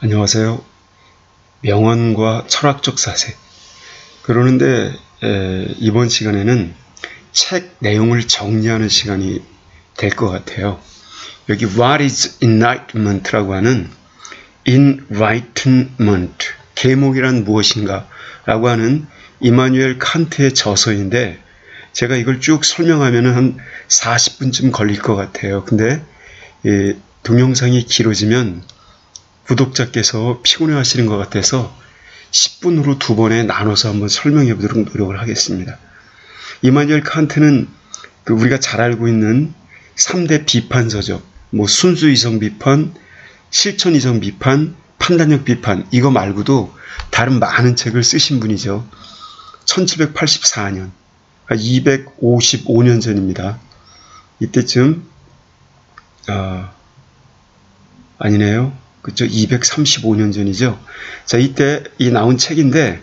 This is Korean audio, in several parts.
안녕하세요. 명언과 철학적 사색. 그러는데 이번 시간에는 책 내용을 정리하는 시간이 될 것 같아요. 여기 What is Enlightenment라고 하는 Enlightenment, 계몽이란 무엇인가 라고 하는 이마누엘 칸트의 저서인데 제가 이걸 쭉 설명하면 한 40분쯤 걸릴 것 같아요. 근데 동영상이 길어지면 구독자께서 피곤해 하시는 것 같아서 10분으로 2번에 나눠서 한번 설명해 보도록 노력을 하겠습니다. 이마누엘 칸트는 우리가 잘 알고 있는 3대 비판서적, 순수이성 비판, 실천이성 비판, 판단력 비판, 이거 말고도 다른 많은 책을 쓰신 분이죠. 1784년, 255년 전입니다. 이때쯤 아니네요. 그쵸? 235년 전이죠. 자, 이때 나온 책인데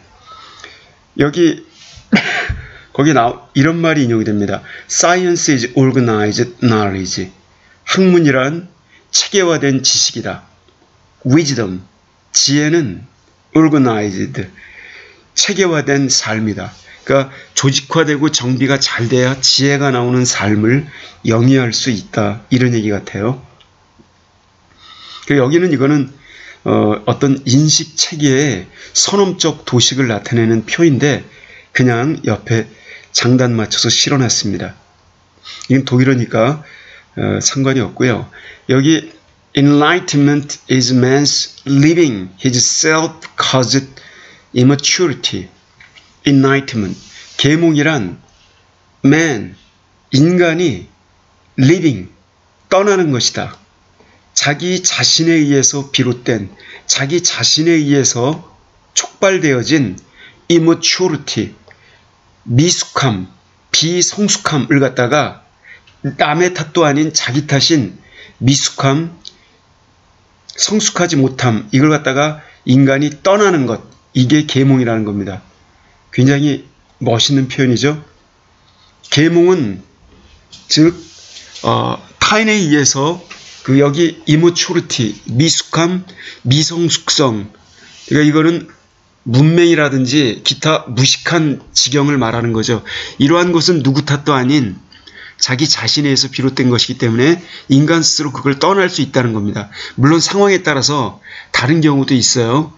여기 거기 이런 말이 인용이 됩니다. Science is organized knowledge. 학문이란 체계화된 지식이다. Wisdom, 지혜는 organized, 체계화된 삶이다. 그러니까 조직화되고 정비가 잘 돼야 지혜가 나오는 삶을 영위할 수 있다. 이런 얘기 같아요. 여기는 이거는 어떤 인식 체계의 선언적 도식을 나타내는 표인데 그냥 옆에 장단 맞춰서 실어놨습니다. 이건 독일어니까 상관이 없고요. 여기 Enlightenment is man's living his self-caused immaturity. Enlightenment, 계몽이란 man, 인간이 living, 떠나는 것이다. 자기 자신에 의해서 비롯된, 자기 자신에 의해서 촉발되어진 immaturity, 미숙함, 비성숙함을 갖다가 남의 탓도 아닌 자기 탓인 미숙함, 성숙하지 못함, 이걸 갖다가 인간이 떠나는 것, 이게 계몽이라는 겁니다. 굉장히 멋있는 표현이죠. 계몽은 즉 타인에 의해서 여기 immaturity, 미숙함, 미성숙성, 그러니까 이거는 문맹이라든지 기타 무식한 지경을 말하는 거죠. 이러한 것은 누구 탓도 아닌 자기 자신에서 비롯된 것이기 때문에 인간 스스로 그걸 떠날 수 있다는 겁니다. 물론 상황에 따라서 다른 경우도 있어요.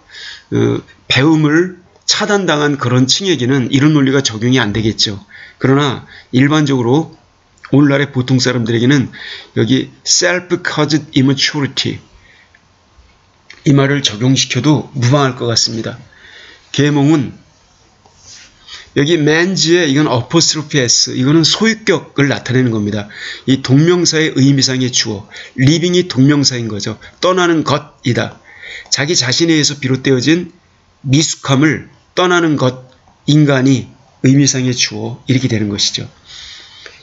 배움을 차단당한 그런 층에게는 이런 논리가 적용이 안 되겠죠. 그러나 일반적으로 오늘날의 보통 사람들에게는 여기 self-caused immaturity, 이 말을 적용시켜도 무방할 것 같습니다. 계몽은 여기 mans의 이건 apostrophe s, 이거는 소유격을 나타내는 겁니다. 이 동명사의 의미상의 주어, living이 동명사인 거죠. 떠나는 것이다. 자기 자신에 의해서 비롯되어진 미숙함을 떠나는 것, 인간이 의미상의 주어, 이렇게 되는 것이죠.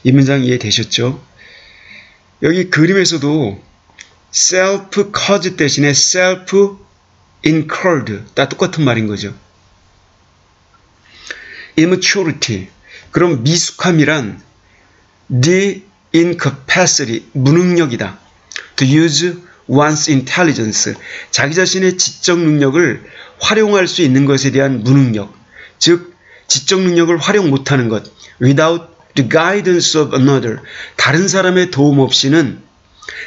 이 문장 이해되셨죠? 여기 그림에서도 self-caused 대신에 self-incurred, 다 똑같은 말인 거죠. immaturity, 그럼 미숙함이란 the incapacity, 무능력이다. to use one's intelligence, 자기 자신의 지적 능력을 활용할 수 있는 것에 대한 무능력, 즉 지적 능력을 활용 못하는 것, without the guidance of another, 다른 사람의 도움 없이는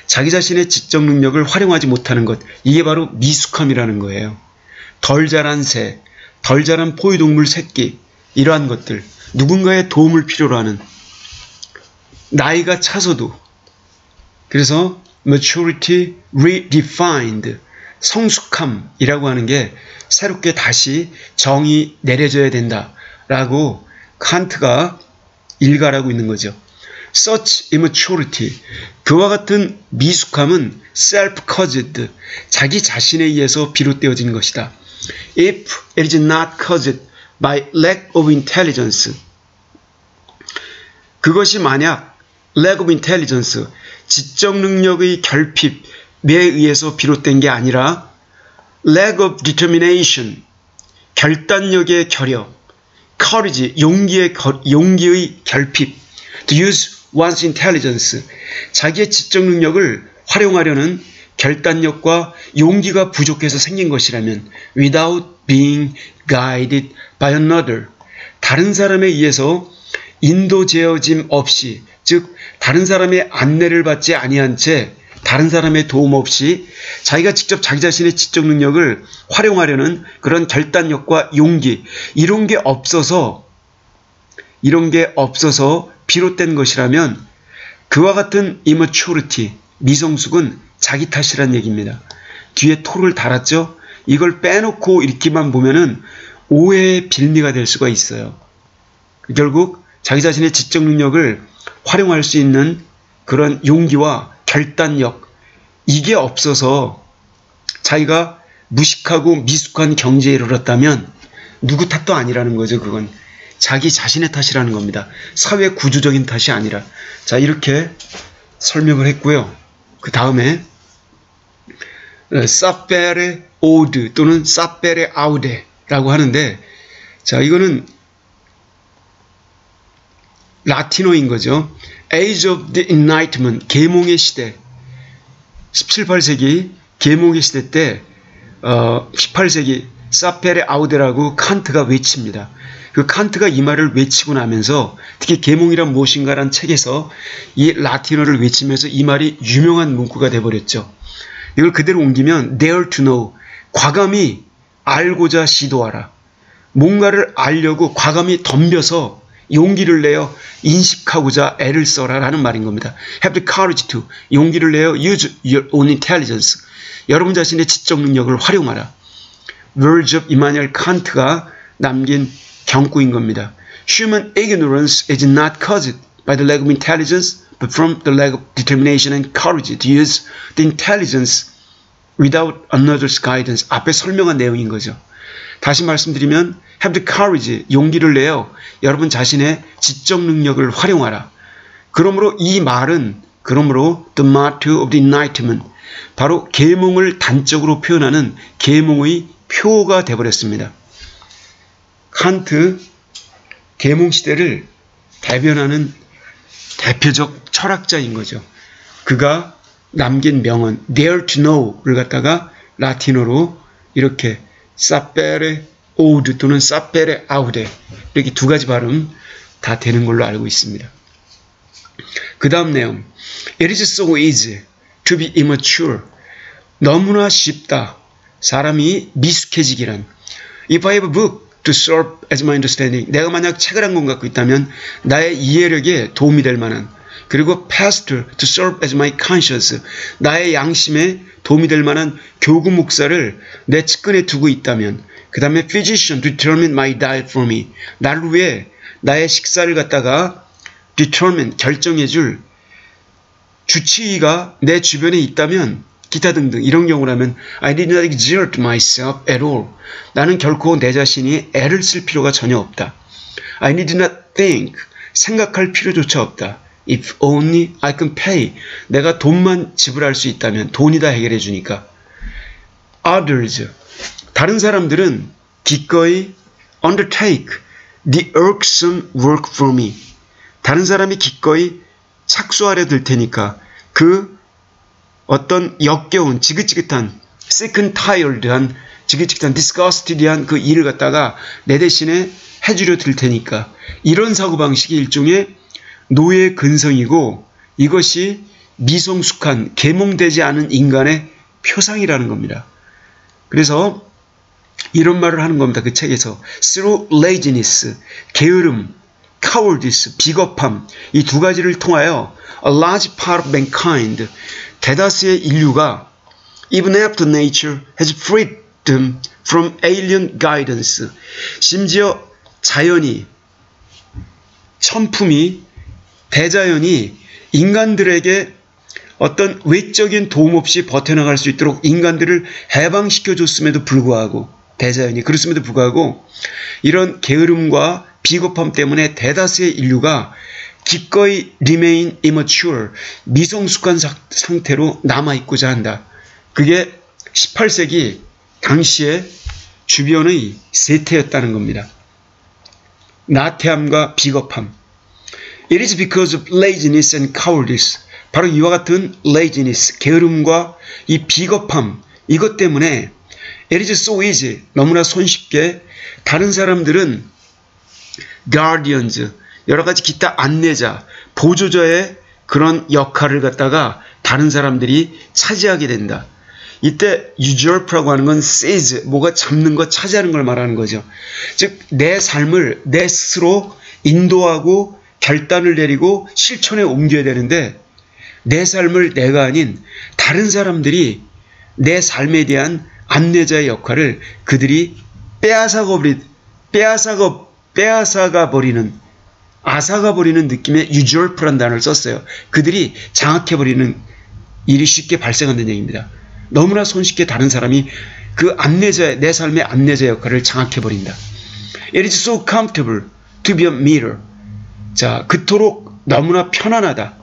자기 자신의 지적 능력을 활용하지 못하는 것, 이게 바로 미숙함이라는 거예요. 덜 자란 새, 덜 자란 포유동물 새끼, 이러한 것들, 누군가의 도움을 필요로 하는, 나이가 차서도. 그래서 maturity redefined, 성숙함이라고 하는 게 새롭게 다시 정의 내려져야 된다라고 칸트가 일갈하고 있는 거죠. Such immaturity, 그와 같은 미숙함은 self-caused, 자기 자신에 의해서 비롯되어진 것이다. If it is not caused by lack of intelligence, 그것이 만약 lack of intelligence, 지적 능력의 결핍에 의해서 비롯된 게 아니라 lack of determination, 결단력의 결여, courage, 용기의 결핍, to use one's intelligence, 자기의 지적 능력을 활용하려는 결단력과 용기가 부족해서 생긴 것이라면 without being guided by another, 다른 사람에 의해서 인도되어짐 없이, 즉 다른 사람의 안내를 받지 아니한 채 다른 사람의 도움 없이 자기가 직접 자기 자신의 지적 능력을 활용하려는 그런 결단력과 용기, 이런 게 없어서 비롯된 것이라면 그와 같은 immaturity, 미성숙은 자기 탓이란 얘기입니다. 뒤에 토를 달았죠? 이걸 빼놓고 읽기만 보면은 오해의 빌미가 될 수가 있어요. 결국 자기 자신의 지적 능력을 활용할 수 있는 그런 용기와 결단력, 이게 없어서 자기가 무식하고 미숙한 경지에 이르렀다면 누구 탓도 아니라는 거죠. 그건 자기 자신의 탓이라는 겁니다. 사회 구조적인 탓이 아니라. 자, 이렇게 설명을 했고요. 그 다음에 사페레 오드 또는 사페레 아우데라고 하는데, 자, 이거는 라틴어인 거죠. Age of the Enlightenment, 계몽의 시대. 17, 18세기 계몽의 시대 때 18세기 사페레 아우데라고 칸트가 외칩니다. 그 칸트가 이 말을 외치고 나면서 특히 계몽이란 무엇인가라는 책에서 이 라틴어를 외치면서 이 말이 유명한 문구가 돼버렸죠. 이걸 그대로 옮기면 dare to know, 과감히 알고자 시도하라. 뭔가를 알려고 과감히 덤벼서 용기를 내어 인식하고자 애를 써라 라는 말인 겁니다. Have the courage to, 용기를 내어 use your own intelligence, 여러분 자신의 지적 능력을 활용하라. Words of Immanuel Kant가 남긴 경구인 겁니다. Human ignorance is not caused by the lack of intelligence, but from the lack of determination and courage to use the intelligence without another's guidance. 앞에 설명한 내용인 거죠. 다시 말씀드리면 have the courage, 용기를 내어 여러분 자신의 지적 능력을 활용하라. 그러므로 이 말은 the motto of the enlightenment, 바로 계몽을 단적으로 표현하는 계몽의 표가 되어버렸습니다. 칸트 계몽 시대를 대변하는 대표적 철학자인 거죠. 그가 남긴 명언 dare to know를 갖다가 라틴어로 이렇게 사페레 오드 또는 사페레 아우데, 이렇게 두 가지 발음 다 되는 걸로 알고 있습니다. 그 다음 내용, It is so easy to be immature. 너무나 쉽다, 사람이 미숙해지기란. If I have a book to serve as my understanding, 내가 만약 책을 한 권 갖고 있다면 나의 이해력에 도움이 될 만한, 그리고 pastor to serve as my conscience, 나의 양심에 도움이 될 만한 교구 목사를 내 측근에 두고 있다면, 그 다음에 physician to determine my diet for me, 나를 위해 나의 식사를 갖다가 determine, 결정해줄 주치의가 내 주변에 있다면, 기타 등등 이런 경우라면 I did not exert myself at all. 나는 결코 내 자신이 애를 쓸 필요가 전혀 없다. I need not think, 생각할 필요조차 없다. If only I can pay, 내가 돈만 지불할 수 있다면 돈이 다 해결해 주니까. Others, 다른 사람들은 기꺼이 undertake the irksome work for me, 다른 사람이 기꺼이 착수하려 들 테니까 그 어떤 역겨운 지긋지긋한 sick and tired한 지긋지긋한 disgusted한 그 일을 갖다가 내 대신에 해주려 들 테니까. 이런 사고방식이 일종의 노예 근성이고 이것이 미성숙한 계몽되지 않은 인간의 표상이라는 겁니다. 그래서 이런 말을 하는 겁니다. 그 책에서 through laziness, 게으름, cowardice, 비겁함, 이 두 가지를 통하여 a large part of mankind, 대다수의 인류가 even after nature has freed them from alien guidance, 심지어 자연이, 천품이, 대자연이 인간들에게 어떤 외적인 도움 없이 버텨나갈 수 있도록 인간들을 해방시켜줬음에도 불구하고, 대자연이 그렇음에도 불구하고 이런 게으름과 비겁함 때문에 대다수의 인류가 기꺼이 remain immature, 미성숙한 상태로 남아있고자 한다. 그게 18세기 당시의 주변의 세태였다는 겁니다. 나태함과 비겁함. It is because of laziness and cowardice, 바로 이와 같은 laziness, 게으름과 이 비겁함, 이것 때문에 it is so easy, 너무나 손쉽게 다른 사람들은 guardians, 여러 가지 기타 안내자, 보조자의 그런 역할을 갖다가 다른 사람들이 차지하게 된다. 이때 usurp라고 하는 건 seize, 뭐가 잡는 것, 차지하는 걸 말하는 거죠. 즉 내 삶을 내 스스로 인도하고 결단을 내리고 실천에 옮겨야 되는데 내 삶을 내가 아닌 다른 사람들이 내 삶에 대한 안내자의 역할을 그들이 빼앗아가 버리는 앗아가 버리는 느낌의 usurp라는 단어를 썼어요. 그들이 장악해버리는 일이 쉽게 발생한다는 얘기입니다. 너무나 손쉽게 다른 사람이 그 안내자의, 내 삶의 안내자 역할을 장악해버린다. It is so comfortable to be a mirror. 자, 그토록 너무나 편안하다.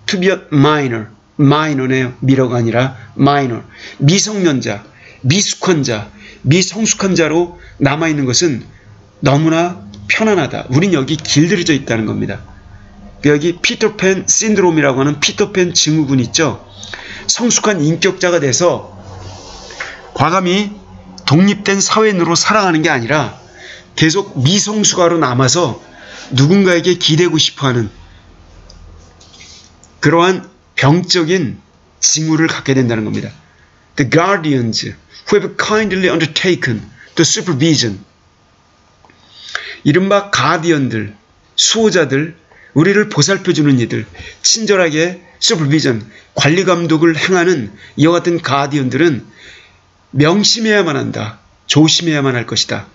To be a minor. minor네요. 미러가 아니라 minor. 미성년자, 미숙한 자, 미성숙한 자로 남아있는 것은 너무나 편안하다. 우린 여기 길들여져 있다는 겁니다. 여기 피터팬 신드롬이라고 하는 피터팬 증후군 있죠. 성숙한 인격자가 돼서 과감히 독립된 사회인으로 살아가는 게 아니라 계속 미성숙아로 남아서 누군가에게 기대고 싶어하는 그러한 병적인 징후를 갖게 된다는 겁니다. The guardians who have kindly undertaken the supervision. 이른바 가디언들, 수호자들, 우리를 보살펴주는 이들, 친절하게 supervision, 관리 감독을 행하는 이와 같은 가디언들은 명심해야만 한다. 조심해야만 할 것이다.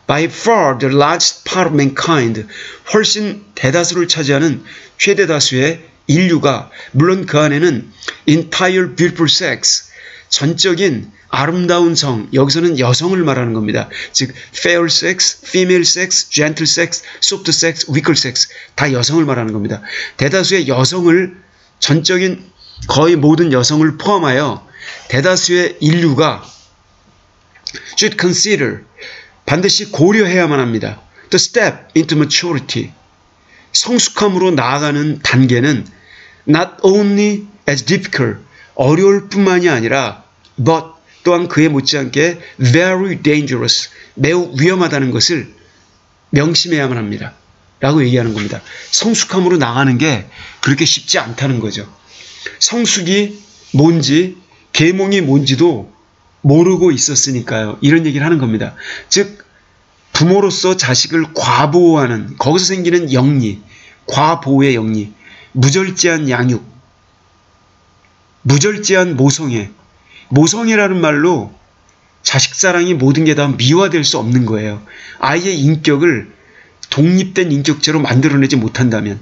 By far the largest part of mankind, 훨씬 대다수를 차지하는 최대다수의 인류가, 물론 그 안에는 entire beautiful sex, 전적인 아름다운 성, 여기서는 여성을 말하는 겁니다. 즉 fair sex, female sex, gentle sex, soft sex, weaker sex, 다 여성을 말하는 겁니다. 대다수의 여성을, 전적인 거의 모든 여성을 포함하여 대다수의 인류가 should consider, 반드시 고려해야만 합니다. The step into maturity, 성숙함으로 나아가는 단계는 not only as difficult, 어려울 뿐만이 아니라 but, 또한 그에 못지않게 very dangerous, 매우 위험하다는 것을 명심해야만 합니다. 라고 얘기하는 겁니다. 성숙함으로 나가는 게 그렇게 쉽지 않다는 거죠. 성숙이 뭔지, 계몽이 뭔지도 모르고 있었으니까요. 이런 얘기를 하는 겁니다. 즉 부모로서 자식을 과보호하는, 거기서 생기는 영리, 과보호의 영리, 무절제한 양육, 무절제한 모성애. 모성애라는 말로 자식사랑이 모든 게 다 미화될 수 없는 거예요. 아이의 인격을 독립된 인격체로 만들어내지 못한다면,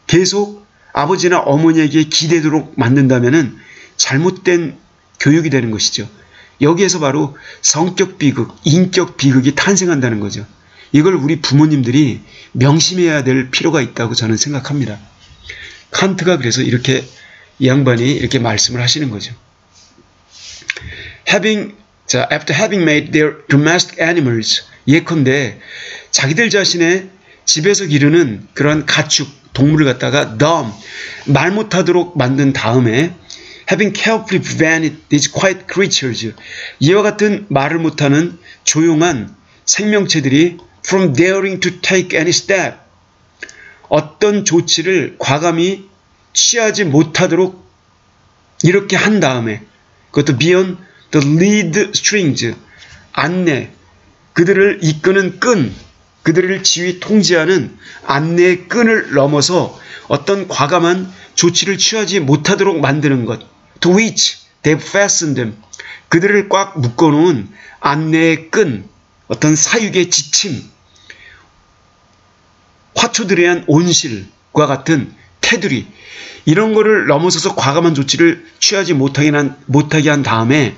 계속 아버지나 어머니에게 기대도록 만든다면 잘못된 교육이 되는 것이죠. 여기에서 바로 성격 비극, 인격 비극이 탄생한다는 거죠. 이걸 우리 부모님들이 명심해야 될 필요가 있다고 저는 생각합니다. 칸트가 그래서 이렇게, 이 양반이 이렇게 말씀을 하시는 거죠. After having made their domestic animals, 예컨대 자기들 자신의 집에서 기르는 그런 가축, 동물을 갖다가 dumb, 말 못하도록 만든 다음에 having carefully prevented these quiet creatures, 이와 같은 말을 못하는 조용한 생명체들이 from daring to take any step, 어떤 조치를 과감히 취하지 못하도록 이렇게 한 다음에, 그것도 beyond the lead strings, 안내, 그들을 이끄는 끈, 그들을 지휘 통제하는 안내의 끈을 넘어서 어떤 과감한 조치를 취하지 못하도록 만드는 것, to which they've fastened them, 그들을 꽉 묶어놓은 안내의 끈, 어떤 사육의 지침, 화초들에 대한 온실과 같은 테두리, 이런 거를 넘어서서 과감한 조치를 취하지 못하게 한 다음에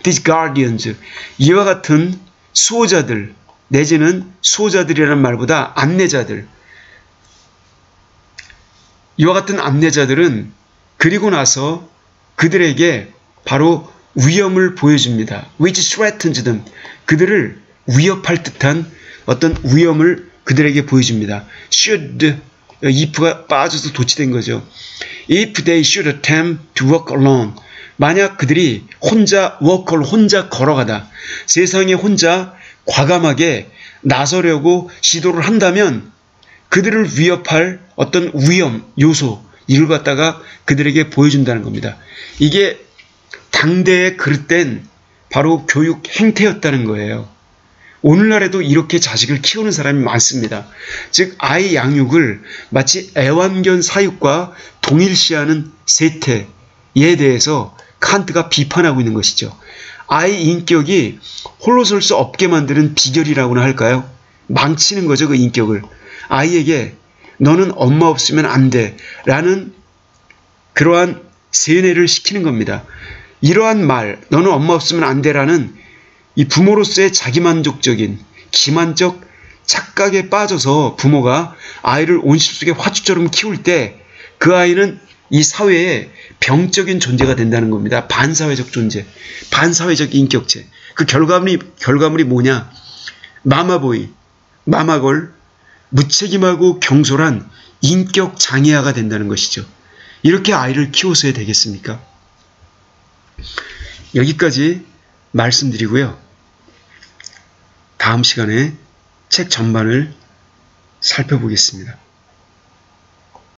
these guardians, 이와 같은 수호자들, 내지는 수호자들이라는 말보다 안내자들, 이와 같은 안내자들은 그리고 나서 그들에게 바로 위험을 보여줍니다. which threatens them, 그들을 위협할 듯한 어떤 위험을 그들에게 보여줍니다. should if가 빠져서 도치된 거죠. If they should attempt to walk alone. 만약 그들이 혼자 혼자 걸어가다. 세상에 혼자 과감하게 나서려고 시도를 한다면 그들을 위협할 어떤 위험 요소 이를 갖다가 그들에게 보여준다는 겁니다. 이게 당대에 그릇된 바로 교육 행태였다는 거예요. 오늘날에도 이렇게 자식을 키우는 사람이 많습니다. 즉 아이 양육을 마치 애완견 사육과 동일시하는 세태에 대해서 칸트가 비판하고 있는 것이죠. 아이 인격이 홀로 설 수 없게 만드는 비결이라고나 할까요? 망치는 거죠, 그 인격을. 아이에게 너는 엄마 없으면 안 돼 라는 그러한 세뇌를 시키는 겁니다. 이러한 말, 너는 엄마 없으면 안 돼라는 이 부모로서의 자기만족적인 기만적 착각에 빠져서 부모가 아이를 온실 속의 화초처럼 키울 때 그 아이는 이 사회에 병적인 존재가 된다는 겁니다. 반사회적 존재, 반사회적 인격체. 그 결과물이 뭐냐? 마마보이, 마마걸, 무책임하고 경솔한 인격 장애아가 된다는 것이죠. 이렇게 아이를 키워서야 되겠습니까? 여기까지 말씀드리고요. 다음 시간에 책 전반을 살펴보겠습니다.